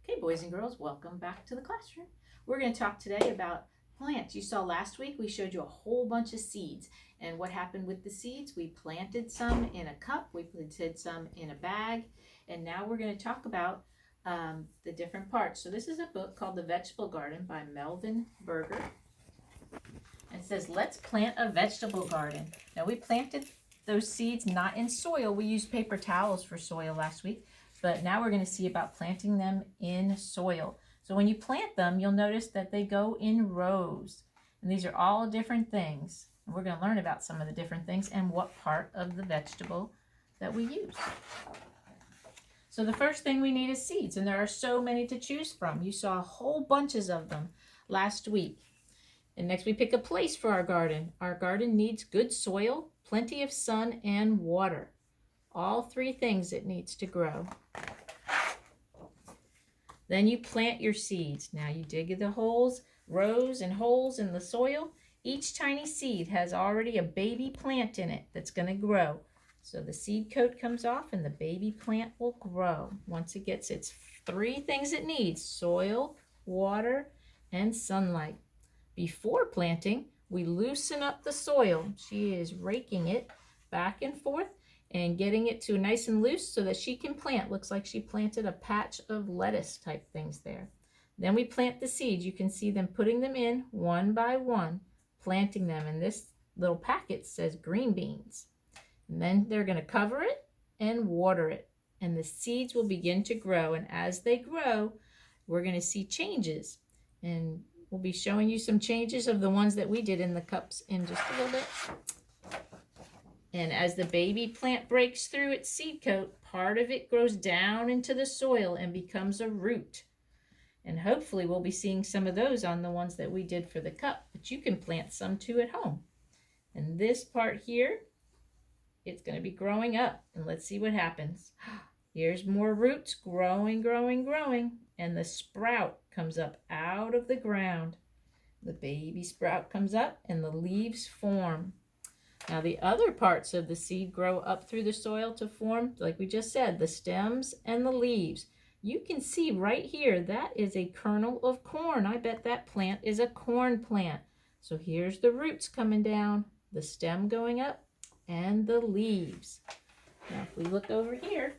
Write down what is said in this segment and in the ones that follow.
Okay, boys and girls, welcome back to the classroom. We're going to talk today about plants. You saw last week we showed you a whole bunch of seeds. And what happened with the seeds? We planted some in a cup, we planted some in a bag, and now we're going to talk about the different parts. So this is a book called The Vegetable Garden by Melvin Berger. And it says, let's plant a vegetable garden. Now we planted those seeds not in soil. We used paper towels for soil last week. But now we're going to see about planting them in soil. So when you plant them, you'll notice that they go in rows. And these are all different things. And we're going to learn about some of the different things and what part of the vegetable that we use. So the first thing we need is seeds. And there are so many to choose from. You saw whole bunches of them last week. And next we pick a place for our garden. Our garden needs good soil, plenty of sun, and water. All three things it needs to grow. Then you plant your seeds. Now you dig the holes, rows and holes in the soil. Each tiny seed has already a baby plant in it that's going to grow. So the seed coat comes off and the baby plant will grow once it gets its three things it needs: soil, water, and sunlight. Before planting, we loosen up the soil. She is raking it back and forth and getting it to nice and loose so that she can plant. Looks like she planted a patch of lettuce type things there. Then we plant the seeds. You can see them putting them in one by one, planting them. And this little packet says green beans. And then they're going to cover it and water it. And the seeds will begin to grow. And as they grow, we're going to see changes. And we'll be showing you some changes of the ones that we did in the cups in just a little bit. And as the baby plant breaks through its seed coat, part of it grows down into the soil and becomes a root. And hopefully we'll be seeing some of those on the ones that we did for the cup, but you can plant some too at home. And this part here, it's going to be growing up. And let's see what happens. Here's more roots growing, growing, growing. And the sprout comes up out of the ground. The baby sprout comes up and the leaves form. Now the other parts of the seed grow up through the soil to form, like we just said, the stems and the leaves. You can see right here, that is a kernel of corn. I bet that plant is a corn plant. So here's the roots coming down, the stem going up, and the leaves. Now if we look over here,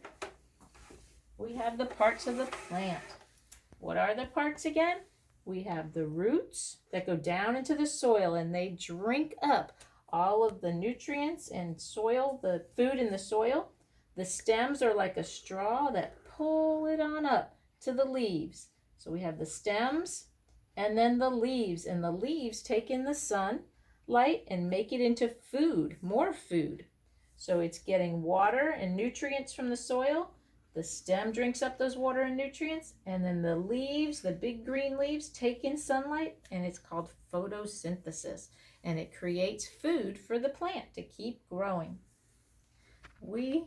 we have the parts of the plant. What are the parts again? We have the roots that go down into the soil and they drink up all of the nutrients and soil, the food in the soil. The stems are like a straw that pull it on up to the leaves. So we have the stems and then the leaves, and the leaves take in the sunlight and make it into food, more food. So it's getting water and nutrients from the soil. The stem drinks up those water and nutrients, and then the leaves, the big green leaves, take in sunlight, and it's called photosynthesis. And it creates food for the plant to keep growing. We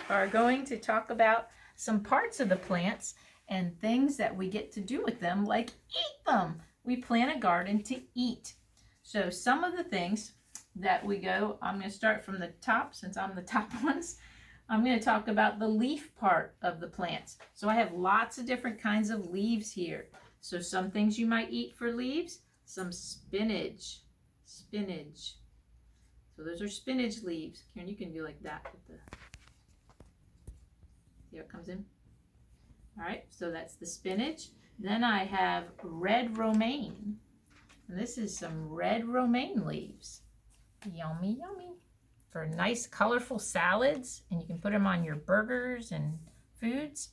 are going to talk about some parts of the plants and things that we get to do with them, like eat them. We plant a garden to eat. So some of the things that we go, I'm going to start from the top since I'm the top ones. I'm going to talk about the leaf part of the plants. So I have lots of different kinds of leaves here. So some things you might eat for leaves. Some spinach. So those are spinach leaves. Karen, you can do like that with the, see how it comes in? All right, so that's the spinach. Then I have red romaine. And this is some red romaine leaves. Yummy, yummy. For nice colorful salads, and you can put them on your burgers and foods.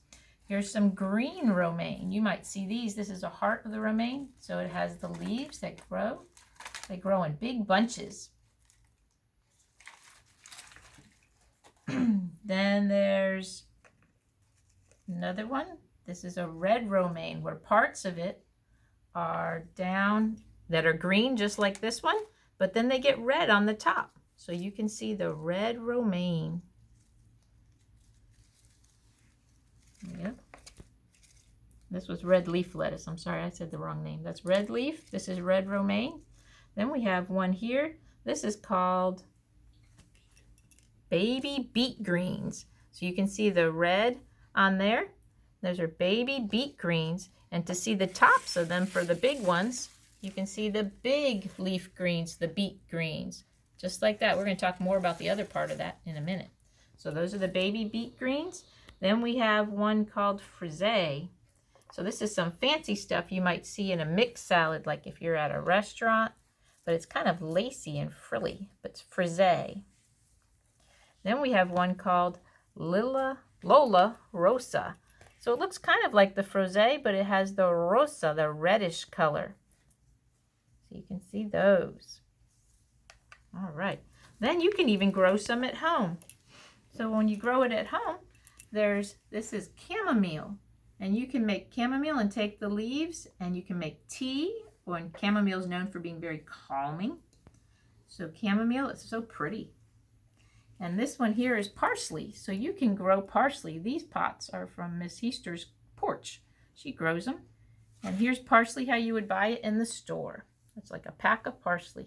Here's some green romaine. You might see these. This is a heart of the romaine. So it has the leaves that grow. They grow in big bunches. Then there's another one. This is a red romaine, where parts of it are down that are green, just like this one, but then they get red on the top. So you can see the red romaine. Yep. This was red leaf lettuce. I'm sorry, I said the wrong name. That's red leaf. This is red romaine. Then we have one here. This is called baby beet greens. So you can see the red on there. Those are baby beet greens. And to see the tops of them for the big ones, you can see the big leaf greens, the beet greens. Just like that. We're going to talk more about the other part of that in a minute. So those are the baby beet greens. Then we have one called frisee. So this is some fancy stuff you might see in a mixed salad, like if you're at a restaurant. But it's kind of lacy and frilly. But it's frisee. Then we have one called Lola Rosa. So it looks kind of like the frisee, but it has the rosa, the reddish color. So you can see those. All right. Then you can even grow some at home. So when you grow it at home, this is chamomile. And you can make chamomile and take the leaves, and you can make tea. And chamomile is known for being very calming. So chamomile is so pretty. And this one here is parsley. So you can grow parsley. These pots are from Miss Heaster's porch. She grows them. And here's parsley, how you would buy it in the store. It's like a pack of parsley.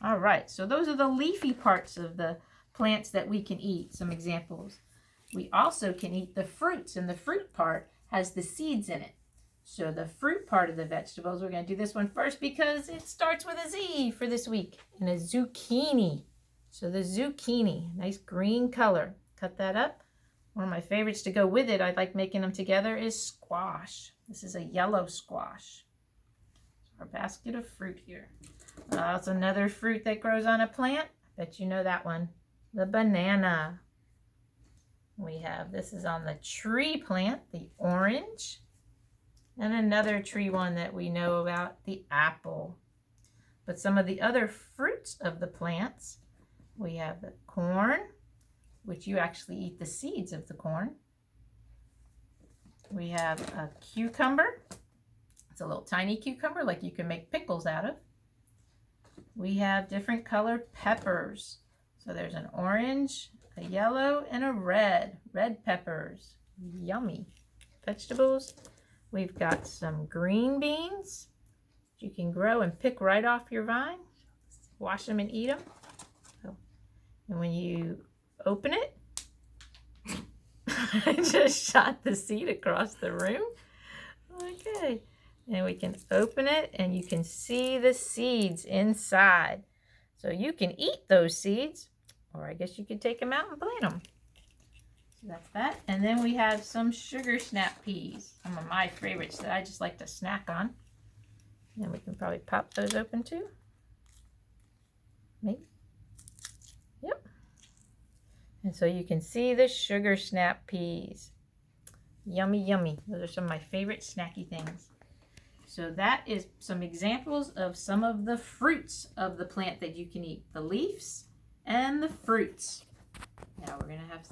All right, so those are the leafy parts of the plants that we can eat, some examples. We also can eat the fruits, and the fruit part has the seeds in it. So the fruit part of the vegetables, we're going to do this one first because it starts with a Z for this week, and a zucchini. So the zucchini, nice green color. Cut that up. One of my favorites to go with it, I like making them together, is squash. This is a yellow squash. Our basket of fruit here. It's another fruit that grows on a plant. Bet you know that one. The banana. This is on the tree plant, the orange. And another tree one that we know about, the apple. But some of the other fruits of the plants, we have the corn, which you actually eat the seeds of the corn. We have a cucumber. It's a little tiny cucumber, like you can make pickles out of. We have different colored peppers. So there's an orange, a yellow, and a red. Red peppers. Yummy. Vegetables. We've got some green beans you can grow and pick right off your vine. Wash them and eat them. And when you open it, I just shot the seed across the room. Okay. And we can open it and you can see the seeds inside. So you can eat those seeds, or I guess you could take them out and plant them. So that's that. And then we have some sugar snap peas. Some of my favorites that I just like to snack on. And we can probably pop those open too. Maybe. Yep. And so you can see the sugar snap peas. Yummy, yummy. Those are some of my favorite snacky things. So that is some examples of some of the fruits of the plant that you can eat. The leaves and the fruits. Now we're going to have